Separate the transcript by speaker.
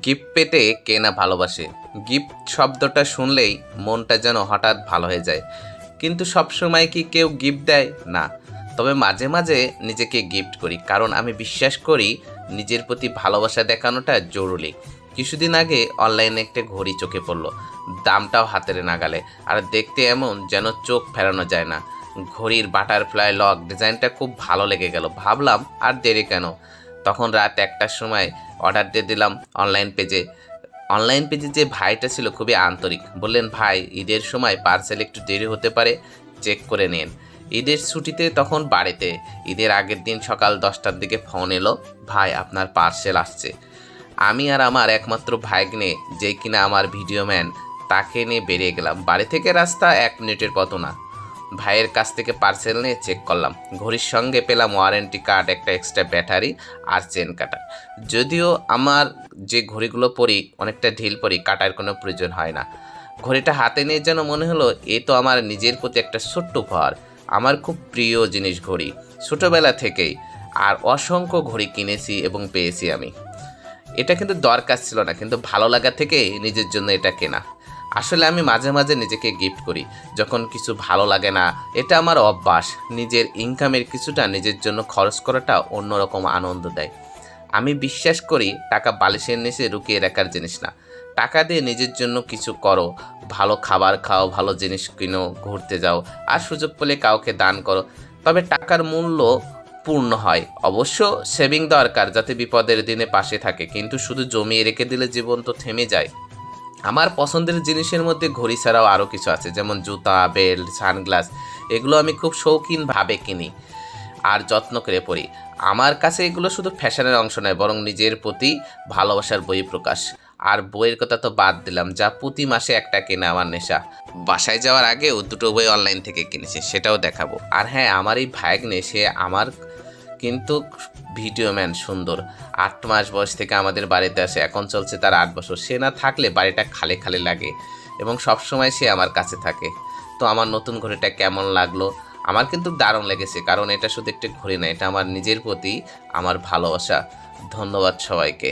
Speaker 1: Gift পেতে কে না ভালোবাসে। গিফট শব্দটা শুনলেই মনটা যেন হঠাৎ ভালো হয়ে যায়। কিন্তু সবসময় কি কেউ গিফট দেয়? না। তবে মাঝে মাঝে নিজেকে গিফট করি, কারণ আমি বিশ্বাস করি নিজের প্রতি ভালোবাসা দেখানোটা জরুরি। কিছুদিন আগে অনলাইনে একটা ঘড়ি চোখে পড়লো, দামটাও হাতের নাগালে, আর দেখতে এমন যেন চোখ ফেরানো যায় না। ঘড়ির বাটারফ্লাই লক ডিজাইনটা খুব ভালো লেগে গেল। ভাবলাম আর দেরি কেন। তখন রাত 1টার সময় অর্ডার দিয়ে দিলাম অনলাইন পেজে যে ভাইটা ছিল খুবই আন্তরিক। বললেন, ভাই ঈদের সময় পার্সেল একটু দেরি হতে পারে, চেক করে নিন। ঈদের ছুটিতে তখন বাড়িতে। ঈদের আগের দিন সকাল 10টার দিকে ফোন এলো, ভাই আপনার পার্সেল আসছে। আমি আর আমার একমাত্র ভাগ্নে, যে কিনা আমার ভিডিও ম্যান, তাকে নিয়ে বেরিয়ে গেলাম। বাড়ি থেকে রাস্তা 1 মিনিটের পথও না। ভাইয়ের কাছ থেকে পার্সেল নিয়ে চেক করলাম। ঘড়ির সঙ্গে পেলাম ওয়ারেন্টি কার্ড, একটা এক্সট্রা ব্যাটারি আর চেন কাটার। যদিও আমার যে ঘড়িগুলো পরি অনেকটা ঢিল পরি, কাটার কোনো প্রয়োজন হয় না। ঘড়িটা হাতে নিয়ে যেন মনে হলো এ তো আমার নিজের প্রতি একটা ছোট্ট উপহার। আমার খুব প্রিয় জিনিস ঘড়ি, ছোটোবেলা থেকেই। আর অসংখ্য ঘড়ি কিনেছি এবং পেয়েছি আমি। এটা কিন্তু দরকার ছিল না, কিন্তু ভালো লাগা থেকে নিজের জন্য এটা কেনা। আসলে আমি মাঝে মাঝে নিজেকে গিফট করি যখন কিছু ভালো লাগে না। এটা আমার অভ্যাস। নিজের ইনকামের কিছুটা নিজের জন্য খরচ করাটা অন্যরকম আনন্দ দেয়। আমি বিশ্বাস করি টাকা বালিশের নিচে লুকিয়ে রাখার জিনিস না। টাকা দিয়ে নিজের জন্য কিছু করো, ভালো খাবার খাও, ভালো জিনিস কিনো, ঘুরতে যাও, আর সুযোগ পেলে কাউকে দান করো। তবে টাকার মূল্য পূর্ণ হয়। অবশ্য সেভিং দরকার, যাতে বিপদের দিনে পাশে থাকে, কিন্তু শুধু জমিয়ে রেখে দিলে জীবন তো থেমে যায়। আমার পছন্দের জিনিসের মধ্যে ঘড়ি ছাড়াও আরও কিছু আছে, যেমন জুতা, বেল্ট, সানগ্লাস। এগুলো আমি খুব শৌখিনভাবে কিনি আর যত্ন করে পড়ি। আমার কাছে এগুলো শুধু ফ্যাশনের অংশ নয়, বরং নিজের প্রতি ভালোবাসার বহিঃপ্রকাশ। আর বইয়ের কথা তো বাদ দিলাম, যা প্রতি মাসে একটা কেনা আমার নেশা। বাসায় যাওয়ার আগেও 2টো বই অনলাইন থেকে কিনেছি, সেটাও দেখাবো। আর হ্যাঁ, আমার এই ভাগ্নে, সে আমার কিন্তু ভিডিও ম্যান, সুন্দর। 8 মাস বয়স থেকে আমাদের বাড়িতে আসে, এখন চলছে তার 8 বছর। সে না থাকলে বাড়িটা খালি খালি লাগে, এবং সবসময় সে আমার কাছে থাকে। তো আমার নতুন ঘড়িটা কেমন লাগলো? আমার কিন্তু দারুণ লেগেছে, কারণ এটা শুধু একটা ঘড়ি না, এটা আমার নিজের প্রতি আমার ভালোবাসা। ধন্যবাদ সবাইকে।